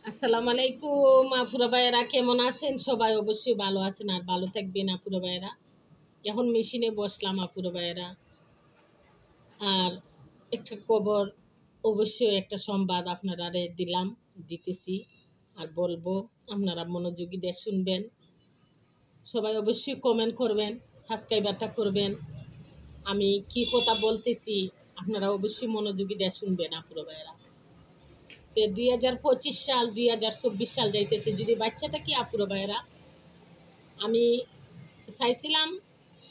আসসালামু আলাইকুম আপুরা ভাইয়েরা, কেমন আছেন? সবাই অবশ্যই ভালো আছেন আর ভালো থাকবেন আপুরা ভাইয়েরা। এখন মেশিনে বসলাম আপুরা ভাইয়েরা। আর একটা খবর, অবশ্যই একটা সংবাদ আপনারা দিলাম, দিতেছি আর বলবো। আপনারা মনোযোগী দিয়ে শুনবেন। সবাই অবশ্যই কমেন্ট করবেন, সাবস্ক্রাইবারটা করবেন। আমি কি কথা বলতেছি আপনারা অবশ্যই মনোযোগী দিয়ে শুনবেন আপুরা ভাইয়েরা। 2025 সাল 2024 সাল যাইতেছে, যদি বাচ্চাটা কি আপুরা ভাইয়েরা, আমি চাইছিলাম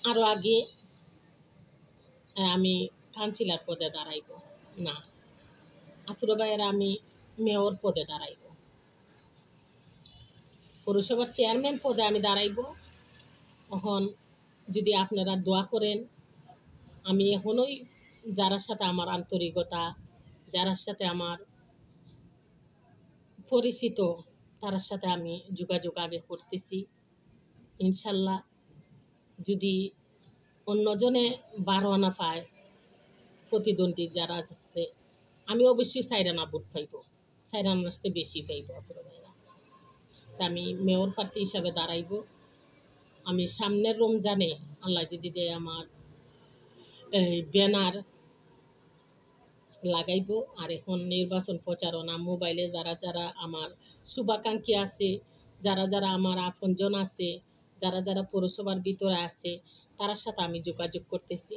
আরও আগে আমি কাউন্সিলর পদে দাঁড়াইব। না আপুরা ভাইয়েরা, আমি মেয়র পদে দাঁড়াইব, পৌরসভার চেয়ারম্যান পদে আমি দাঁড়াইব। এখন যদি আপনারা দোয়া করেন, আমি এখনোই যার সাথে আমার আন্তরিকতা, যার সাথে আমার পরিচিত, তার সাথে আমি যোগাযোগ আগে করতেছি। ইনশাল্লাহ যদি অন্যজনে 12 আনা পায়, প্রতিদ্বন্দ্বী যারা আছে, আমি অবশ্যই 4 আনা ভোট পাইব, 4 আনার চেয়ে বেশি পাইব আপনারা ভাইরা। তা আমি মেয়র প্রার্থী হিসাবে দাঁড়াইব। আমি সামনের রমজানে আল্লাহ যদি দেয় আমার ব্যানার লাগাইব। আর এখন নির্বাচন প্রচারণা মোবাইলে যারা যারা আমার শুভাকাঙ্ক্ষী আছে, যারা যারা আমার আপনজন আছে, যারা যারা পৌরসভার ভিতরে আছে, তার সাথে আমি যোগাযোগ করতেছি।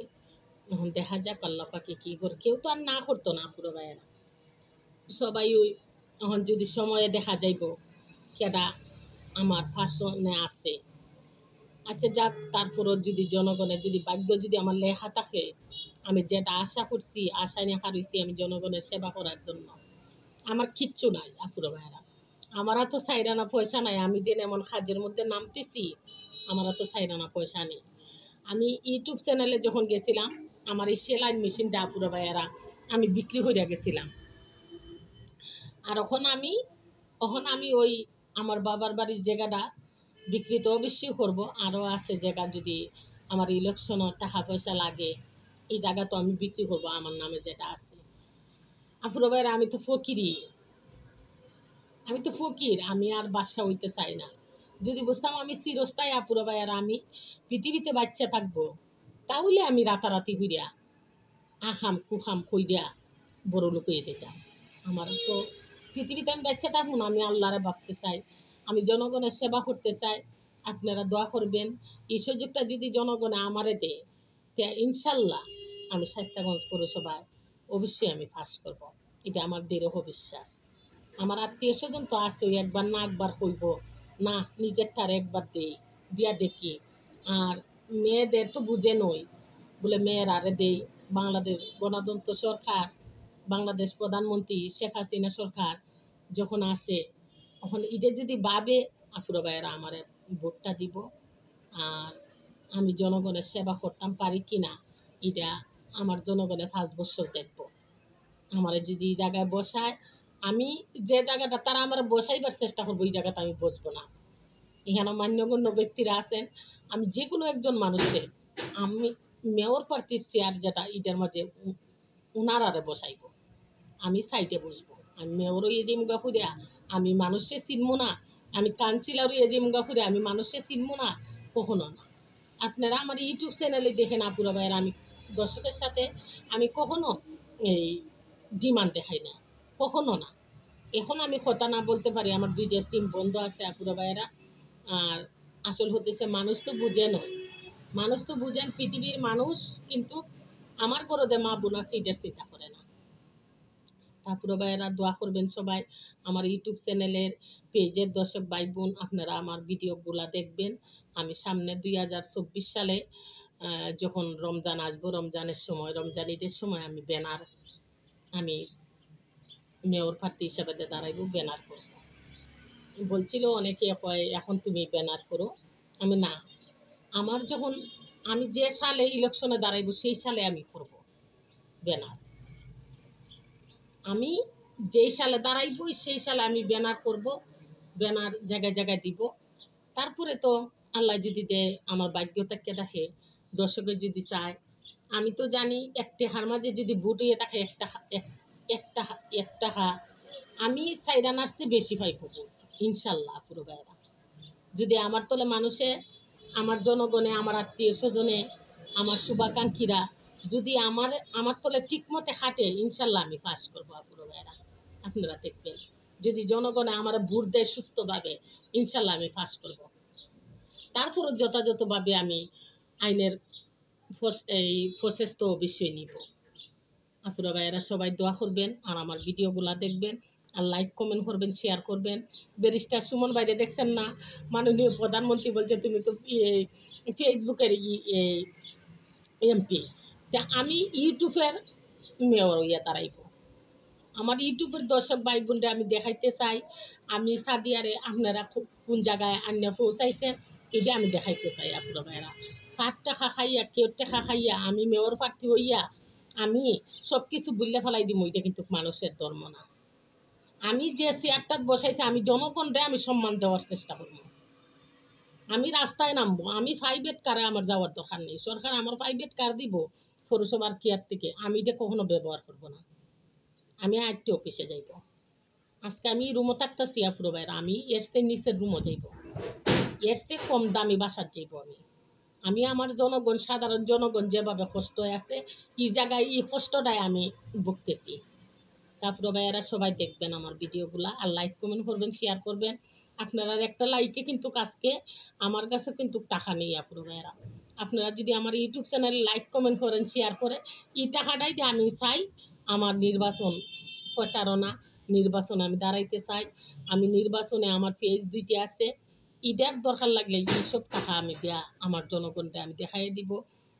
এখন দেখা যাক আল্লাহ পাকে কী করে। কেউ তো আর না করতো না পুরো ভাইয়েরা, সবাই ওই এখন যদি সময়ে দেখা যাইব কেডা আমার পাশনে আছে। আচ্ছা যাক, তারপরও যদি জনগণের যদি ভাগ্য যদি আমার লেখা থাকে, আমি যেটা আশা করছি, আশায় নেখা রয়েছি আমি জনগণের সেবা করার জন্য, আমার কিচ্ছু নাই আপুরা ভাইয়েরা। আমারা তো সাইরানা পয়সা নাই, আমি দিন এমন কাজের মধ্যে নামতেছি, আমারা তো সাইরানা পয়সা নেই। আমি ইউটিউব চ্যানেলে যখন গেছিলাম, আমার এই সেলাই মেশিনটা আপুরা ভাইয়েরা আমি বিক্রি করে গেছিলাম। আর এখন আমি ওই আমার বাবার বাড়ির জায়গাটা বিক্রি তো অবশ্যই করবো। আরও আছে জায়গা, যদি আমার ইলেকশনের টাকা পয়সা লাগে, এই জায়গা তো আমি বিক্রি করবো আমার নামে যেটা আছে। আপুরা ভাইয়েরা, আমি তো ফকির, আমি আর বাদশা হইতে চাই না। যদি বুঝতাম আমি চিরস্থায়ী আপুরা ভাইয়েরা, আমি পৃথিবীতে বাচ্চা থাকবো, তাহলে আমি রাতারাতি হইয়া আখাম কুখাম কইরা বড় লোক হয়ে যেতাম। আমার তো পৃথিবীতে আমি বাচ্চা থাকবো না, আমি আল্লাহরে ভাবতে চাই, আমি জনগণের সেবা করতে চাই। আপনারা দোয়া করবেন, এই সুযোগটা যদি জনগণে আমারে দেয়, তা ইনশাল্লাহ আমি শায়েস্তাগঞ্জ পৌরসভায় অবশ্যই আমি পাস করব। এটা আমার দৃঢ় বিশ্বাস। আমার আত্মীয় স্বজন তো আছে, ওই একবার না একবার কইব না, নিজেরটার একবার দিয়া দেখি। আর মেয়েদের তো বুঝে নই, বলে মেয়ের আরে দেই। বাংলাদেশ গণতন্ত্র সরকার, বাংলাদেশ প্রধানমন্ত্রী শেখ হাসিনা সরকার যখন আছে, তখন এটা যদি ভাবে আপুরা ভাইয়েরা আমারে ভোটটা দিব। আর আমি জনগণের সেবা করতাম পারি কিনা, এটা আমার জনগণের 5 বছর দেখব। আমার যদি এই জায়গায় বসায়, আমি যে জায়গাটা তারা আমার বসাইবার চেষ্টা করবো, এই জায়গাটা আমি বসবো না। এখানে মান্যগণ্য ব্যক্তিরা আছেন, আমি যে কোনো একজন মানুষের আমি মেয়র প্রার্থীর চেয়ার যেটা, এটার মাঝে উনারারে বসাইব, আমি সাইডে বসবো। আমি মেয়রও এ যে মুগা ফুরে আমি মানুষে চিনবো না, আমি কাউন্সিলরও এ যে মুগা ফুরে আমি মানুষে চিনবো না, কখনো না। আপনারা আমার ইউটিউব চ্যানেলে দেখেন আপুরা ভাইয়েরা, আমি দর্শকের সাথে আমি কখনো এই ডিমান্ড দেখাই না, কখনো না। এখন আমি কথা না বলতে পারি, আমার 2টা সিম বন্ধ আছে আপুরা ভাইয়েরা। আর আসল হতেছে মানুষ তো বুঝে নয়, মানুষ তো বুঝেন পৃথিবীর মানুষ, কিন্তু আমার ঘরে মা বোন আছে এটার চিন্তা করে না। আপুরা ভাইয়েরা দোয়া করবেন সবাই। আমার ইউটিউব চ্যানেলের পেজের দর্শক ভাই বোন, আপনারা আমার ভিডিওগুলা দেখবেন। আমি সামনে 2024 সালে যখন রমজান আসবো, রমজানের সময়, রমজান ঈদের সময় আমি ব্যানার, আমি মেয়র প্রার্থী হিসাবে দাঁড়াইব, ব্যানার করব। বলছিল অনেকে কয় এখন তুমি ব্যানার করো, আমি না, আমার যখন আমি যে সালে ইলেকশনে দাঁড়াইব সেই সালে আমি করব ব্যানার। আমি যেই সালে দাঁড়াইব সেই সালে আমি ব্যানার করব, ব্যানার জায়গায় জায়গায় দিব। তারপরে তো আল্লাহ যদি দেয়, আমার ভাগ্যটাকে দেখে, দর্শকের যদি চায়, আমি তো জানি এক টাকার মাঝে যদি ভোট হয়ে থাকে, এক টাকা আমি সাইডান আসতে বেশি পাইব ইনশাল্লাহ পুরো ভাইয়েরা। যদি আমার তলে মানুষে, আমার জনগণে, আমার আত্মীয় স্বজনে, আমার শুভাকাঙ্ক্ষীরা যদি আমার তলে ঠিক মতে খাটে, ইনশাল্লাহ আমি পাস করবো পুরো ভাইয়েরা। আপনারা দেখবেন যদি জনগণে আমার ভোট দেয় সুস্থভাবে, ইনশাল্লাহ আমি পাস করব। তারপরও যথাযথভাবে আমি আইনের এই প্রসেস তো অবশ্যই নিব। আপুরা ভাইয়েরা সবাই দোয়া করবেন আর আমার ভিডিওগুলো দেখবেন আর লাইক কমেন্ট করবেন, শেয়ার করবেন। ব্যারিস্টার সুমন বাইরে দেখছেন না, মাননীয় প্রধানমন্ত্রী বলছে তুমি তো ফেসবুকের এমপি, তা আমি ইউটিউবের মেয়র হইয়া দাঁড়াইব। আমার ইউটিউবের দর্শক ভাই বোনরা আমি দেখাইতে চাই আমি সাদিয়ারে আপনারা কোন জায়গায় আন্য পৌঁছাইছেন, এটা আমি দেখাইতে চাই। আপুরা ভাইয়েরা কার টাকা খাইয়া কেউ টাকা খাইয়া আমি মেয়র প্রার্থী হইয়া আমি সব কিছু বুঝলে ফেলাই দিব, এটা কিন্তু মানুষের ধর্ম না। আমি যে চেয়ারটা বসাইছি আমি জনগণরে আমি সম্মান দেওয়ার চেষ্টা করবো। আমি রাস্তায় নামবো, আমি প্রাইভেট কারে আমার যাওয়ার দরকার নেই। সরকার আমার প্রাইভেট কার দিব পৌরসভার কেয়ার থেকে, আমি এটা কখনো ব্যবহার করব না। আমি আরেকটি অফিসে যাইব। আজকে আমি রুমও থাকতেছি আপুরা ভাইয়েরা, আমি এর চেয়ে নিচের রুমও যাইব, এর চেয়ে কম দামি বাসার যাইব। আমি আমার জনগণ, সাধারণ জনগণ যেভাবে কষ্ট আছে এই জায়গায় এই কষ্টটাই আমি ভুগতেছি। তারপরে ভাইয়ারা সবাই দেখবেন আমার ভিডিওগুলা আর লাইক কমেন্ট করবেন, শেয়ার করবেন। আপনারা একটা লাইকে কিন্তু আজকে আমার কাছে কিন্তু টাকা নেই আপুরা ভাইয়ারা। আপনারা যদি আমার ইউটিউব চ্যানেলে লাইক কমেন্ট করেন, শেয়ার করে, এই টাকাটাই যে আমি চাই আমার নির্বাচন প্রচারণা, নির্বাচনে আমি দাঁড়াইতে চাই। আমি নির্বাচনে আমার পেজ 2টি আছে, ইটার দরকার লাগলে এইসব টাকা আমি দেয়া আমার জনগণকে আমি দেখাই দিব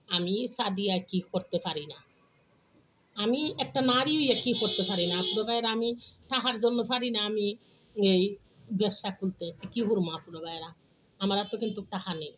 আমি সাদিয়া কি করতে পারি না। আমি একটা নারী হইয়া কি করতে পারি না আপুরা ভাইয়েরা, আমি টাকার জন্য পারি না আমি এই ব্যবসা খুলতে, কি করবো আপুরা ভাইয়েরা, আমার তো কিন্তু টাকা নেই।